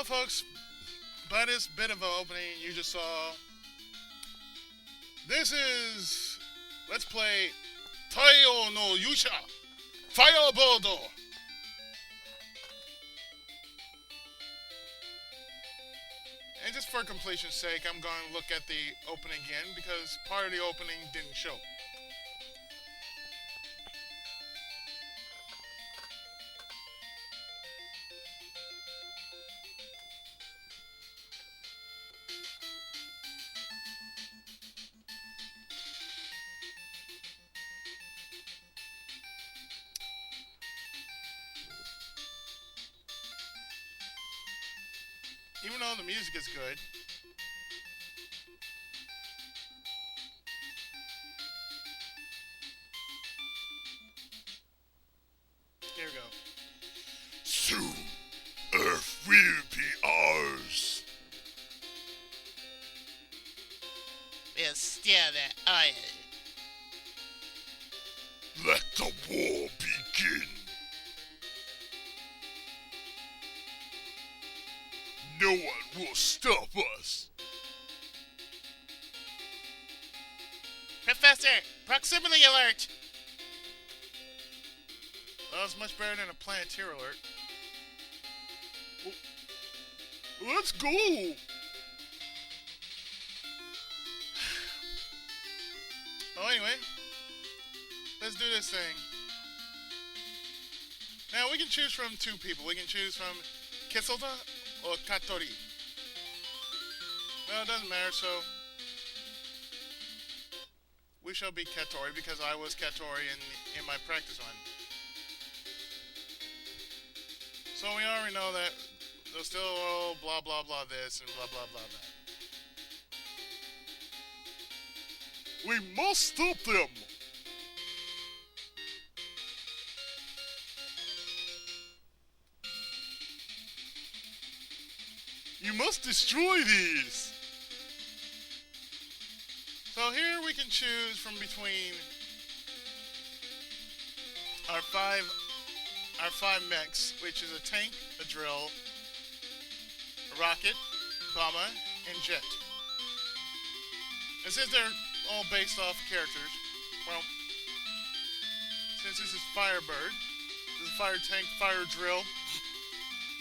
Well, folks, by this bit of an opening you just saw, this is Let's Play Taiyou no Yuusha Firebird. And just for completion's sake, I'm going to look at the opening again because part of the opening didn't show. Even though the music is good. Here we go. Soon, Earth will be ours. We'll steal the oil. Let the war begin. No one will stop us. Professor, proximity alert! Well, it's much better than a Planeteer alert. Let's go! Oh, anyway. Let's do this thing. Now, we can choose from two people. We can choose from Kesota or Katori. Well, it doesn't matter, so we shall be Katori because I was Katori in my practice one. So we already know that there's still blah blah blah this and blah blah blah that. We must stop them. You must destroy these. So here we can choose from between our five mechs, which is a tank, a drill, a rocket, bomber, and jet. And since they're all based off characters, well, since this is Firebird, this is fire tank, fire drill,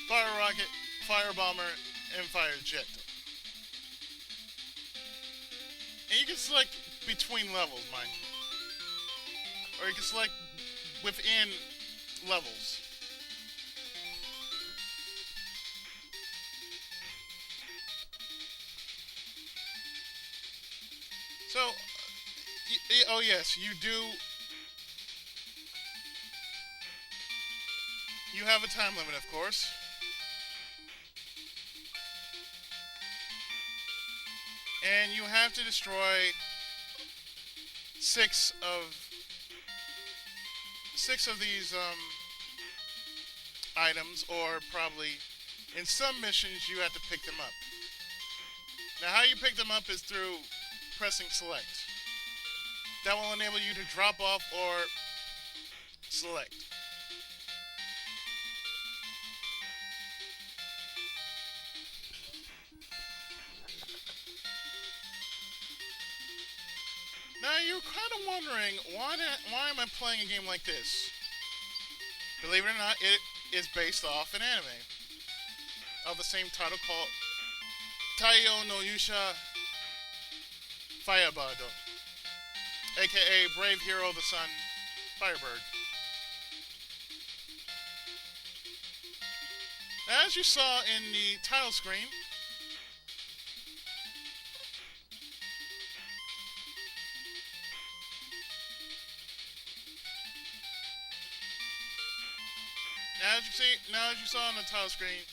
fire rocket, fire bomber, and fire jet. And you can select between levels, mind you. Or you can select within levels. So, oh yes, you do. You have a time limit, of course. And you have to destroy six of these items, or probably in some missions you have to pick them up. Now, how you pick them up is through pressing select. That will enable you to drop off or select. Now you're kind of wondering, why am I playing a game like this? Believe it or not, it is based off an anime of the same title called Taiyou no Yuusha Firebird, aka Brave Hero of the Sun, Firebird. Now, as you saw in the title screen, now as you saw on the title screen,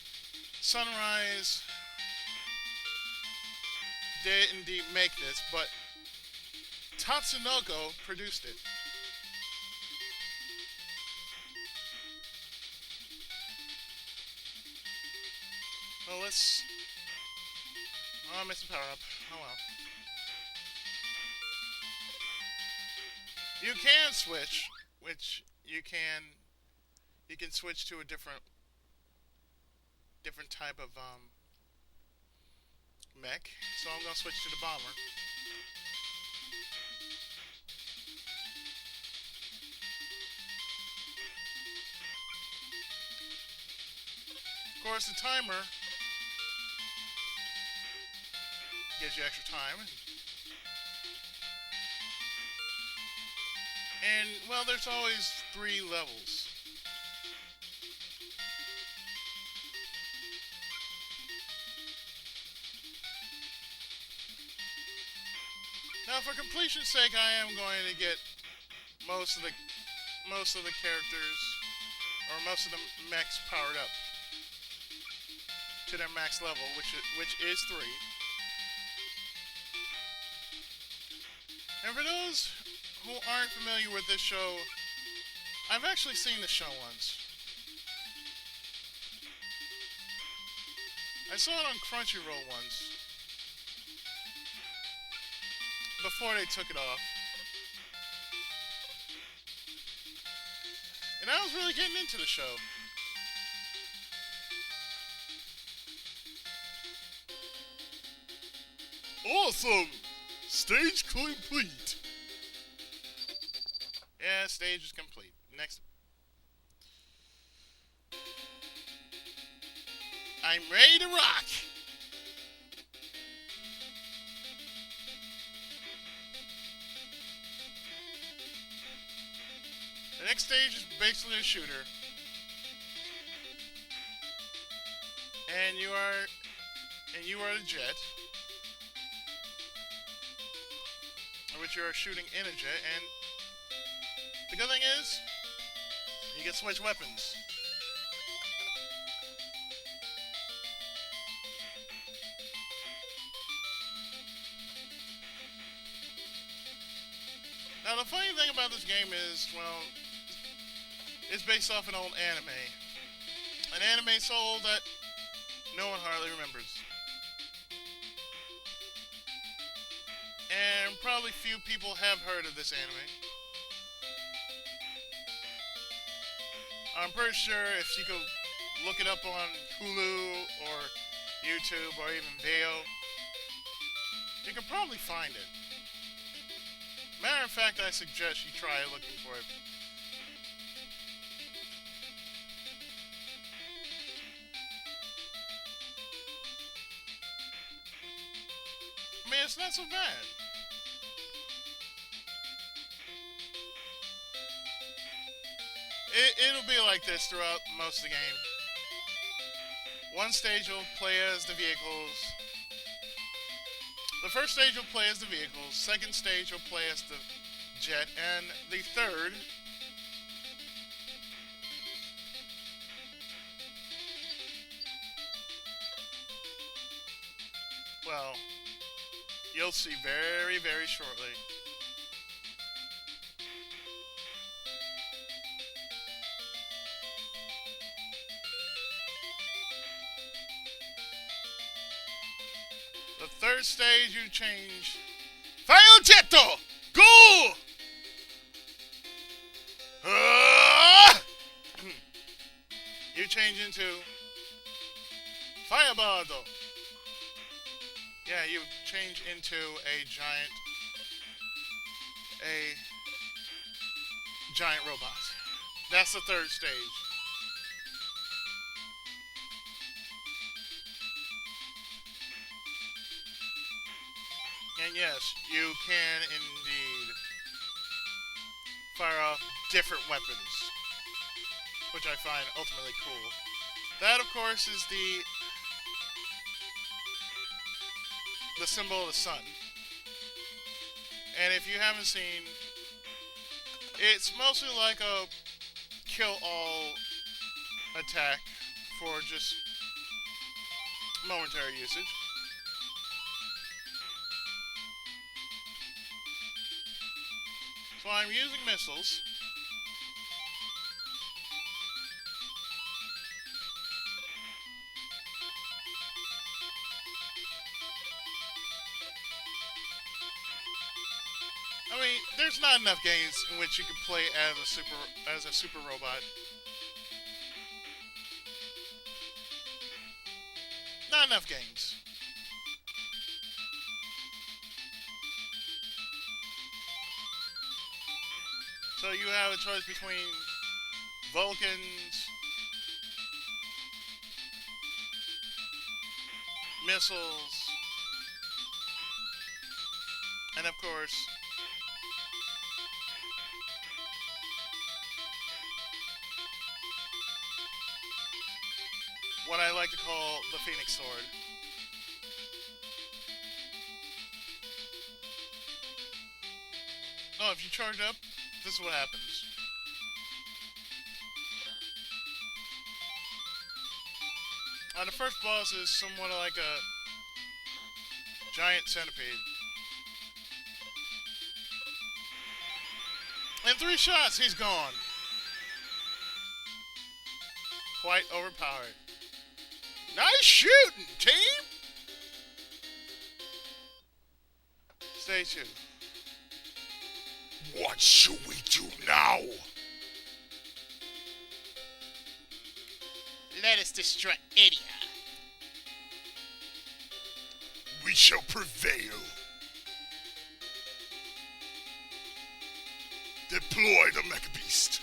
Sunrise did indeed make this, but Tatsunoko produced it. Well, let's... Oh, I missed the power up. Oh well. You can switch, which you can switch to a different different type of mech. So I'm gonna switch to the bomber. Of course, the timer gives you extra time. And, well, there's always 3 levels. Now, for completion's sake, I am going to get most of the characters, or most of the mechs powered up to their max level, which is 3. And for those who aren't familiar with this show, I've actually seen the show once. I saw it on Crunchyroll once, before they took it off. And I was really getting into the show. Awesome! Stage complete! Yeah, stage is complete. Next. I'm ready to rock! The next stage is basically a shooter. And you are the jet. Which you are shooting in a jet, and the good thing is, you get switch weapons. Now, the funny thing about this game is, well, it's based off an old anime. An anime so old that no one hardly remembers. And probably few people have heard of this anime. I'm pretty sure if you could look it up on Hulu or YouTube or even Veo, you could probably find it. Matter of fact, I suggest you try looking for it. I mean, it's not so bad. It'll be like this throughout most of the game. One stage will play as the vehicles. The first stage will play as the vehicles. Second stage will play as the jet. And the third well, you'll see very, very shortly. The third stage, you change. Fire Jetto! Go! You change into Firebird. Yeah, you change into a giant robot. That's the third stage. And yes, you can indeed fire off different weapons, which I find ultimately cool. That, of course, is the symbol of the sun. And if you haven't seen, it's mostly like a kill-all attack for just momentary usage. So I'm using missiles. I mean, there's not enough games in which you can play as a super robot. not enough games. So you have a choice between Vulcans, missiles, and of course, what I like to call the Phoenix Sword. Oh, if you charge up, this is what happens. The first boss is somewhat like a giant centipede. In 3 shots, he's gone. Quite overpowered. Nice shooting, team! Stage 2. What should we do now? Let us destroy India. We shall prevail. Deploy the Mecha Beast.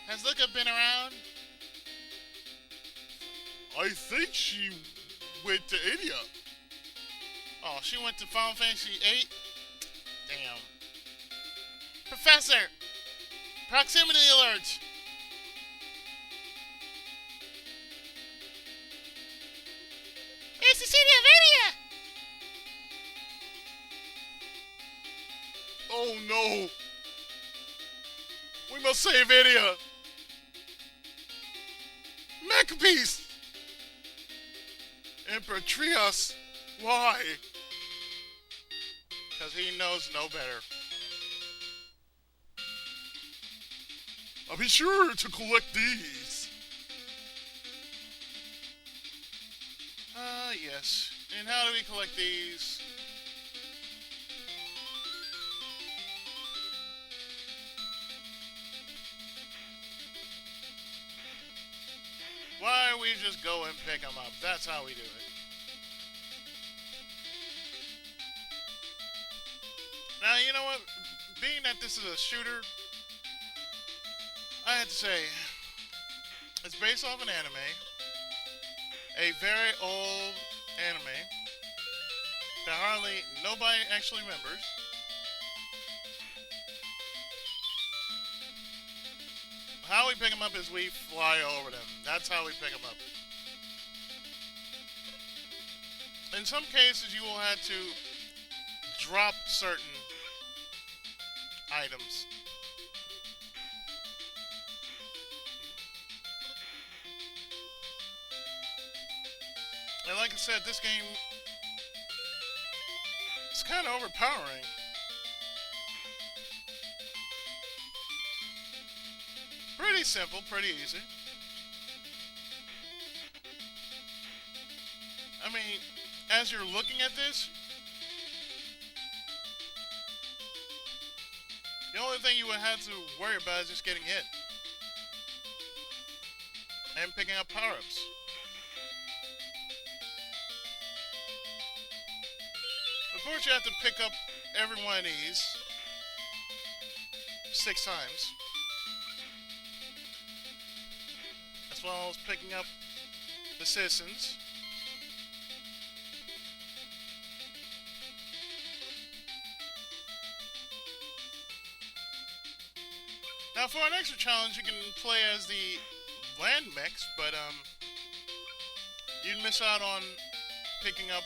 Has Luca been around? I think she went to India. Oh, she went to Final Fantasy VIII? Damn. Professor! Proximity alert! It's the city of India! Oh no! We must save India! Mecha Beast! Emperor Trias, why? Because he knows no better. I'll be sure to collect these. Yes. And how do we collect these? Why don't we just go and pick them up? That's how we do it. Now, you know what? Being that this is a shooter, I have to say, it's based off an anime. A very old anime that hardly nobody actually remembers. How we pick them up is we fly over them. That's how we pick them up. In some cases, you will have to drop certain items. And like I said, this game is kind of overpowering. Pretty simple, pretty easy. I mean, as you're looking at this, the only thing you would have to worry about is just getting hit. And picking up power-ups. Of course, you have to pick up every one of these 6 times. As well as picking up the citizens. Now, for an extra challenge, you can play as the land mechs, but you'd miss out on picking up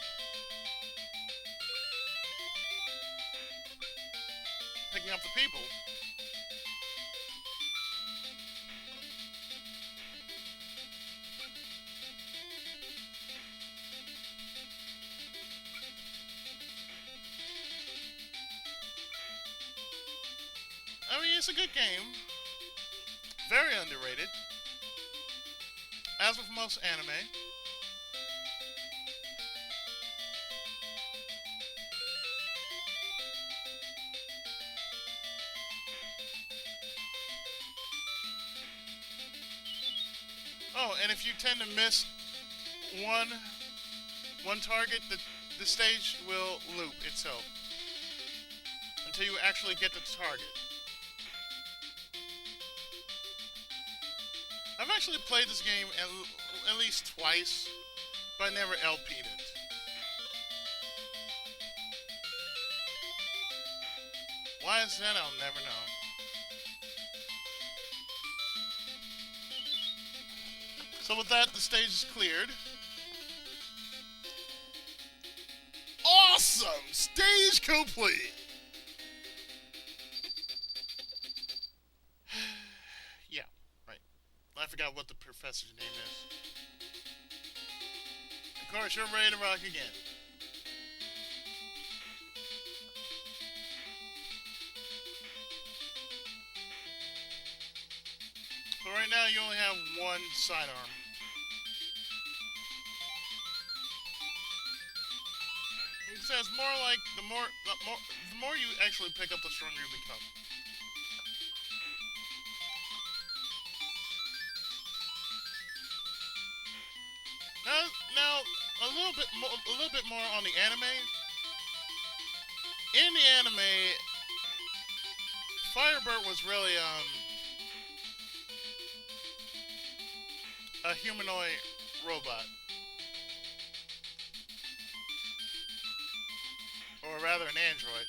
the people. I mean, it's a good game. Very underrated. As with most anime. Oh, and if you tend to miss one target, the stage will loop itself until you actually get the target. I've actually played this game at least twice, but I never LP'd it. Why is that? I'll never know. So with that, the stage is cleared. Awesome! Stage complete! Yeah, right. I forgot what the professor's name is. Of course, you're ready to rock again. But right now, you only have one sidearm. So it's more like the more you actually pick up, the stronger you become. Now a little bit more on the anime. In the anime, Firebird was really a humanoid robot. Or rather an android.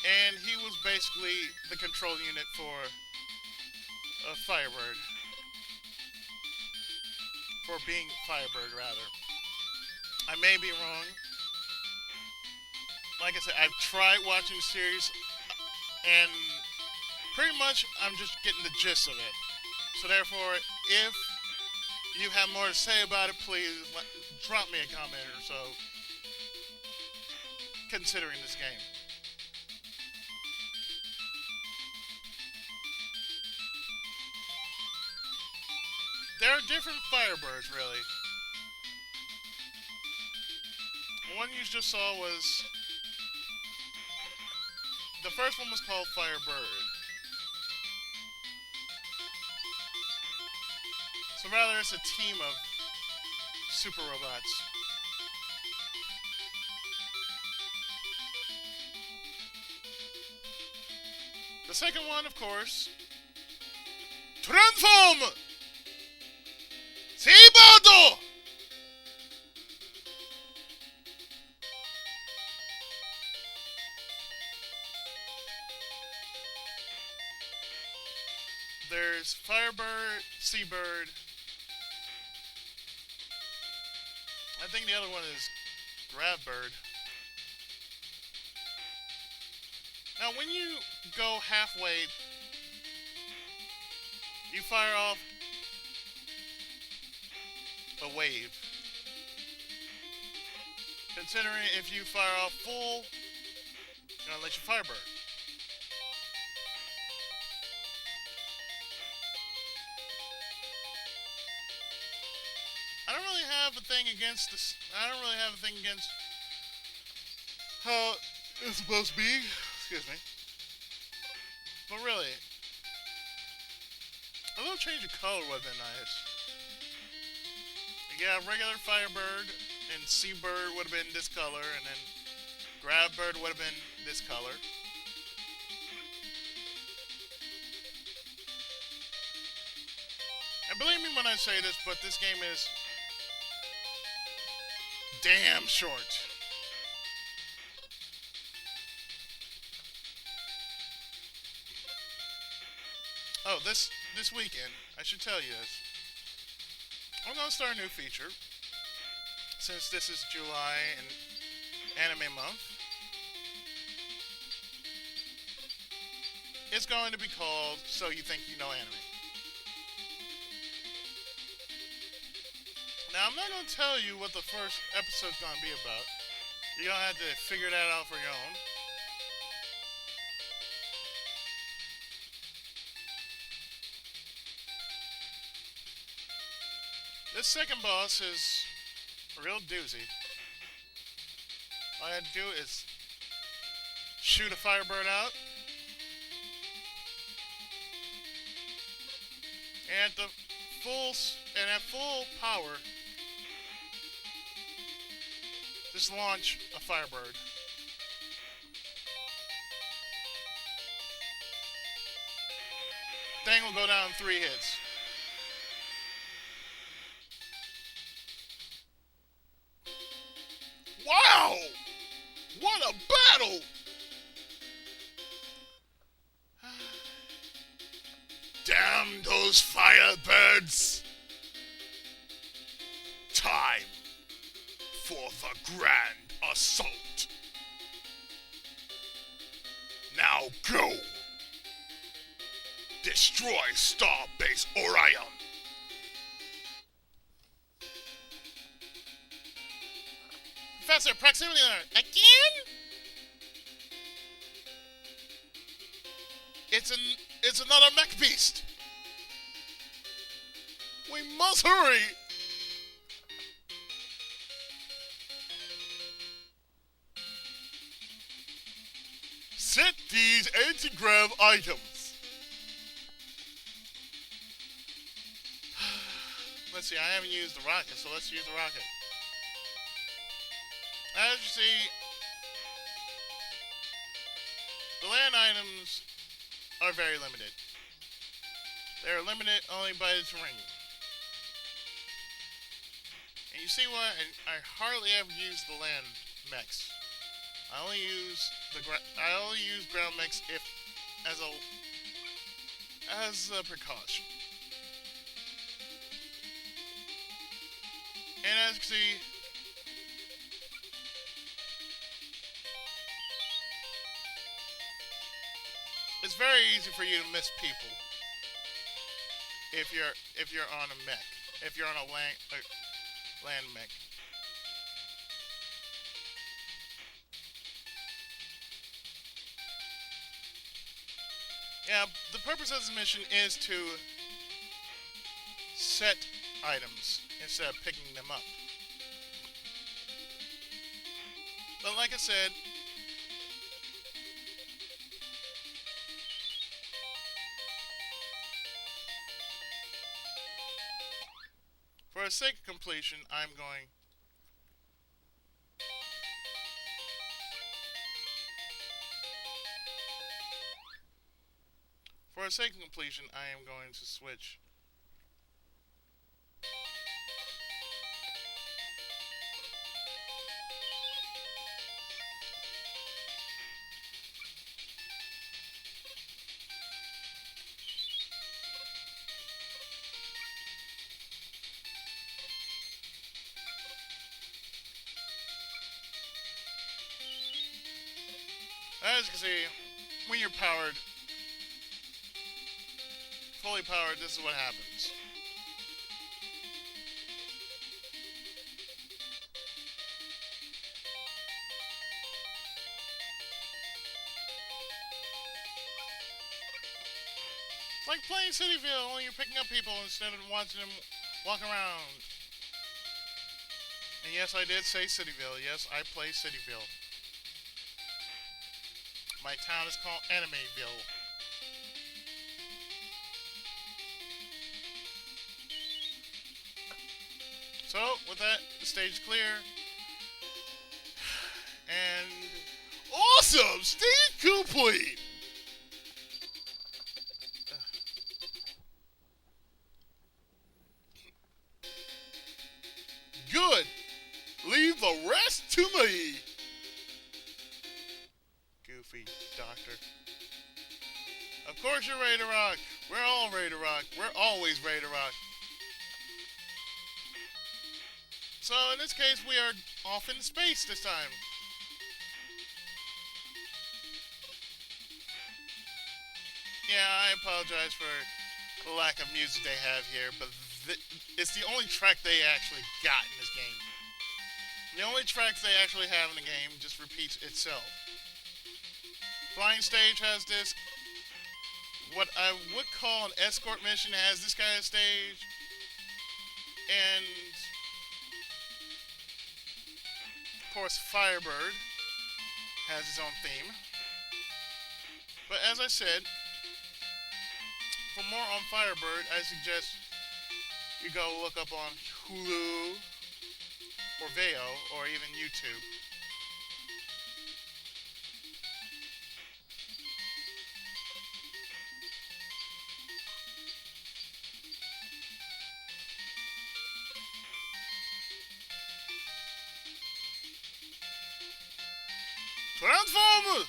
And he was basically the control unit for Firebird. For being Firebird, rather. I may be wrong. Like I said, I've tried watching the series, and pretty much I'm just getting the gist of it. So therefore, if you have more to say about it, please drop me a comment or so, considering this game. There are different Firebirds, really. One you just saw was... The first one was called Firebird. So rather, it's a team of super robots. The second one, of course... Transform! SeaBird! There's Firebird, SeaBird. I think the other one is GravBird. Now, when you go halfway, you fire off a wave. Considering if you fire off full, you're gonna let you Firebird. I don't really have a thing against this. I don't really have a thing against how it's supposed to be. Excuse me. But really, a little change of color would have been nice. Yeah, regular Firebird and SeaBird would have been this color, and then GravBird would have been this color. And believe me when I say this, but this game is damn short. Oh, this weekend, I should tell you this. I'm going to start a new feature, since this is July and anime month. It's going to be called So You Think You Know Anime. Now, I'm not going to tell you what the first episode's going to be about. You're going to have to figure that out for your own. This second boss is a real doozy. All I had to do is shoot a Firebird out. And at full power, just launch a Firebird. Thing will go down in 3 hits. Wow! What a battle! Damn those Firebirds! Time for the grand assault. Now go! Destroy Starbase Orion! Professor, proximity alert. Again? It's another mech beast. We must hurry. Set these anti-grav items. Let's see, I haven't used the rocket, so let's use the rocket. As you see, the land items are very limited. They're limited only by the terrain. And you see what? I hardly ever use the land mechs. I only use ground mechs if as a precaution. And as you can see, it's very easy for you to miss people if you're on a mech, if you're on a land mech. Yeah, the purpose of this mission is to set items instead of picking them up. But like I said, for the sake of completion, I'm going to switch as you can see, when you're powered, fully powered, this is what happens. It's like playing Cityville, only you're picking up people instead of watching them walk around. And yes, I did say Cityville. Yes, I play Cityville. My town is called Animeville. So, with that, the stage is clear. And Awesome! Stage complete! Good! Leave the rest to me! goofy doctor. Of course you're ready to rock. We're all ready to rock. We're always ready to rock. So in this case, we are off in space this time. Yeah, I apologize for the lack of music they have here, but it's the only track they actually got in this game. The only tracks they actually have in the game just repeats itself. Flying Stage has this, what I would call an escort mission, has this kind of stage, and of course Firebird has its own theme. But as I said, for more on Firebird, I suggest you go look up on Hulu or Veo or even YouTube. Transform!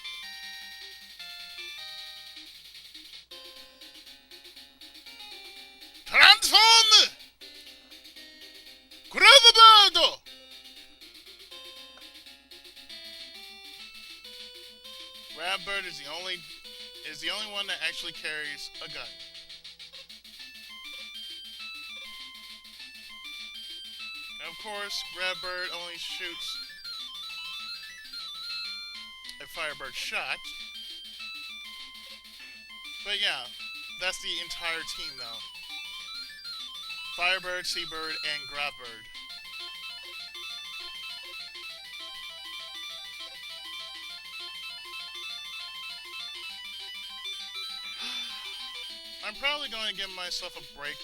Transform! GravBird! GravBird is the only one that actually carries a gun. And of course, GravBird only shoots a Firebird shot. But yeah, that's the entire team though. Firebird, SeaBird, and GravBird. I'm probably going to give myself a break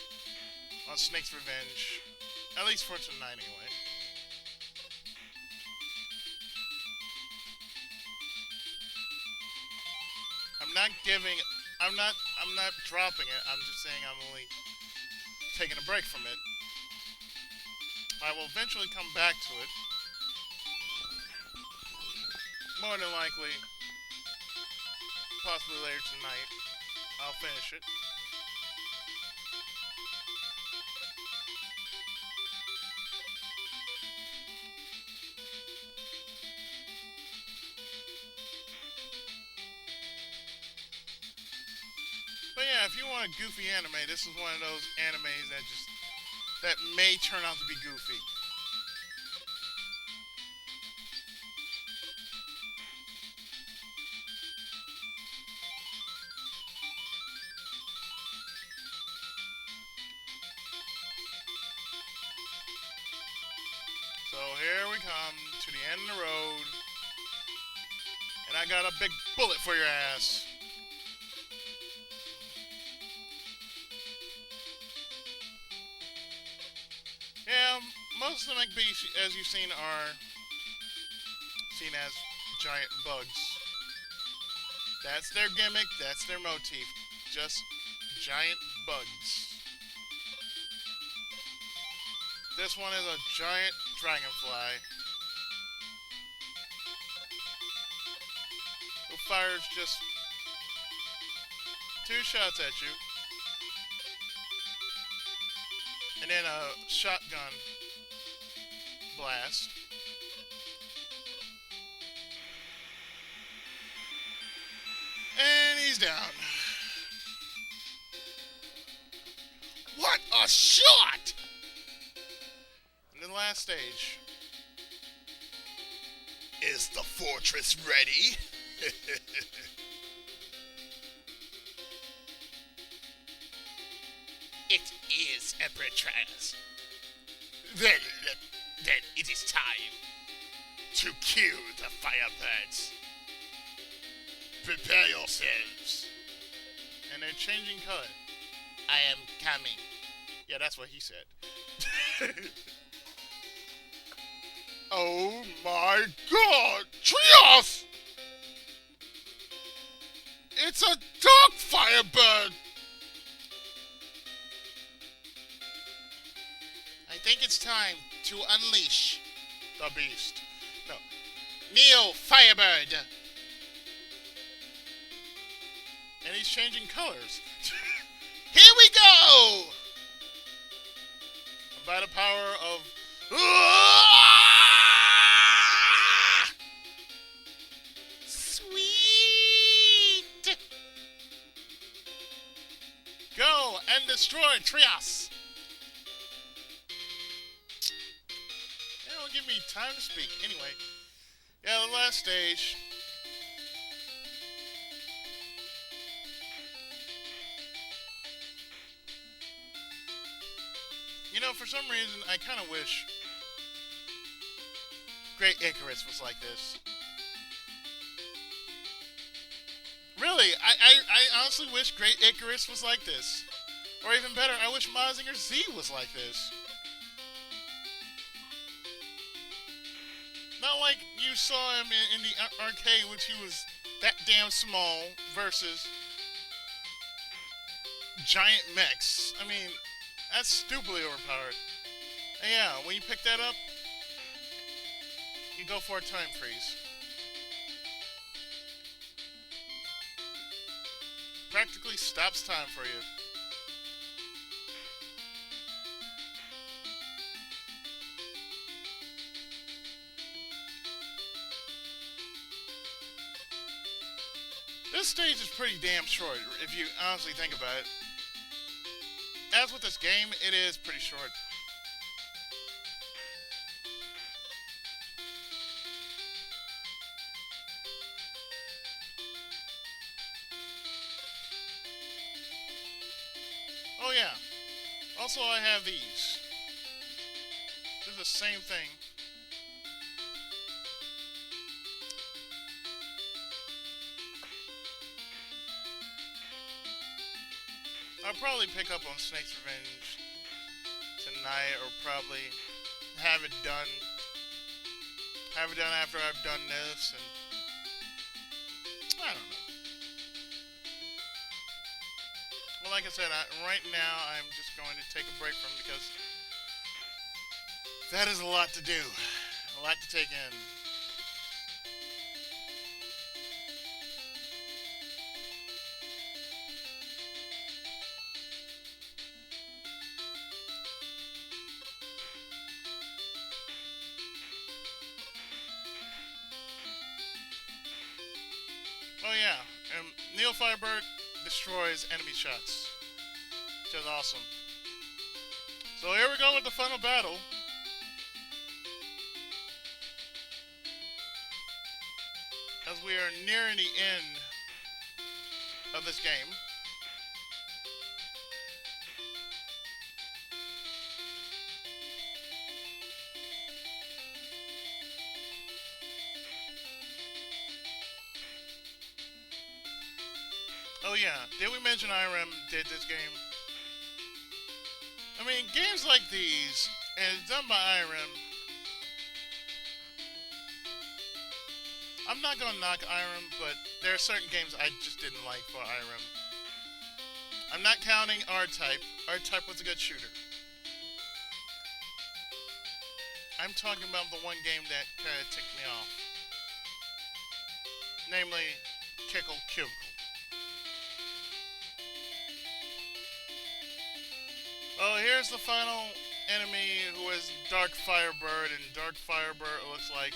on Snake's Revenge. At least for tonight anyway. I'm not dropping it. I'm just saying I'm only taking a break from it. I will eventually come back to it. More than likely, possibly later tonight, I'll finish it. But yeah, if you want a goofy anime, this is one of those animes that may turn out to be goofy. So here we come to the end of the road. And I got a big bullet for your ass. Yeah, most of the mechs, as you've seen, are seen as giant bugs. That's their gimmick, that's their motif. Just giant bugs. This one is a giant dragonfly who fires just 2 shots at you. And then a shotgun blast. And he's down. What a shot! And then last stage. Is the fortress ready? It is, Emperor Trias. Then it is time to kill the Firebirds. Prepare yourselves. And they're changing color. I am coming. Yeah, that's what he said. Oh my god! Trias! It's a dark Firebird! I think it's time to unleash The beast. No. Neo Firebird. And he's changing colors. Here we go! By the power of... Sweet! Go and destroy Trias! They don't give me time to speak. Anyway. Yeah, the last stage. You know, for some reason, I kind of wish Great Icarus was like this. Really? Really, I honestly wish Great Icarus was like this. Or even better, I wish Mazinger Z was like this. Not like you saw him in the arcade, which he was that damn small, versus giant mechs. I mean, that's stupidly overpowered. And yeah, when you pick that up, you go for a time freeze. Practically stops time for you. This stage is pretty damn short, if you honestly think about it. As with this game, it is pretty short. Oh yeah. Also, I have these. This is the same thing. I'll probably pick up on Snake's Revenge tonight, or probably have it done after I've done this, and I don't know. Well, like I said, right now I'm just going to take a break from it because that is a lot to do, a lot to take in. Oh yeah, Neo Firebird destroys enemy shots, which is awesome. So here we go with the final battle. As we are nearing the end of this game. Oh yeah, did we mention IRM did this game? I mean, games like these, and it's done by IRM. I'm not gonna knock IRM, but there are certain games I just didn't like for IRM. I'm not counting R-Type. R-Type was a good shooter. I'm talking about the one game that kind of ticked me off. Namely, Kickle Cubicle. Oh, here's the final enemy, who is Dark Firebird, and Dark Firebird looks like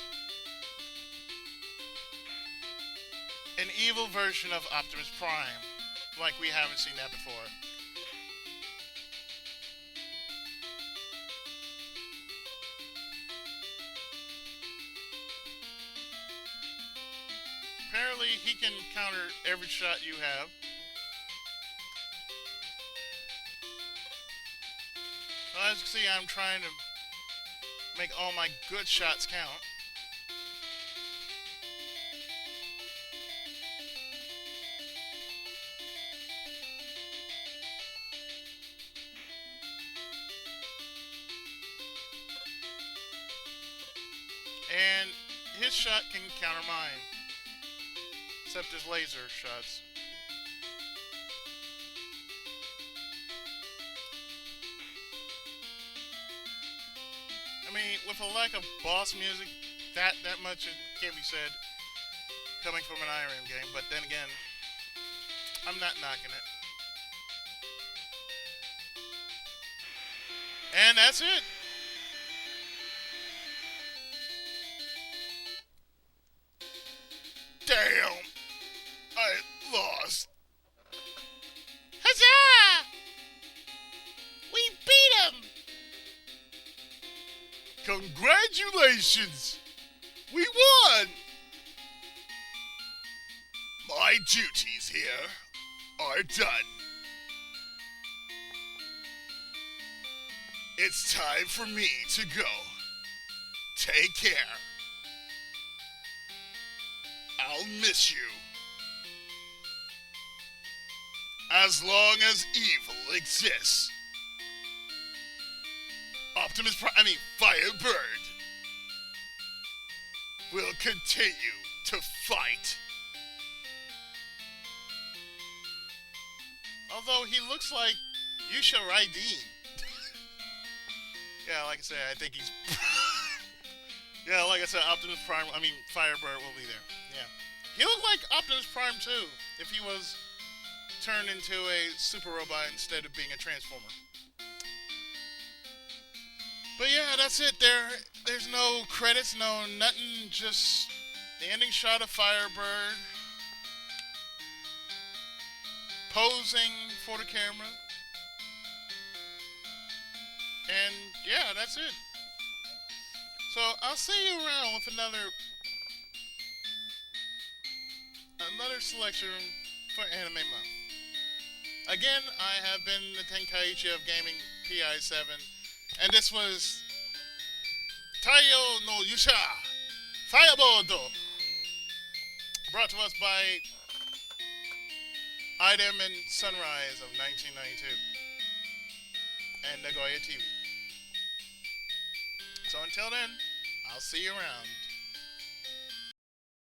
an evil version of Optimus Prime, like we haven't seen that before. Apparently, he can counter every shot you have. Well, as you can see, I'm trying to make all my good shots count. And his shot can counter mine, except his laser shots. I mean, with a lack of boss music, that much can't be said coming from an IRM game, but then again, I'm not knocking it. And that's it. Damn! I lost. Huzzah! We beat him! Congratulations! We won! My duties here are done. It's time for me to go. Take care. I'll miss you. As long as evil exists. Firebird will continue to fight. Although he looks like Yuusha Firebird. Yeah, like I said, I think he's... yeah, like I said, Firebird will be there. Yeah. He looked like Optimus Prime, too, if he was turned into a super robot instead of being a transformer. But yeah, that's it. There's no credits, no nothing, just the ending shot of Firebird posing for the camera. And yeah, that's it. So I'll see you around with another selection for Anime Month. Again, I have been the Tenkaichi of Gaming PI7, and this was Taiyou no Yuusha Firebird, brought to us by Item and Sunrise of 1992 and Nagoya TV. So until then, I'll see you around.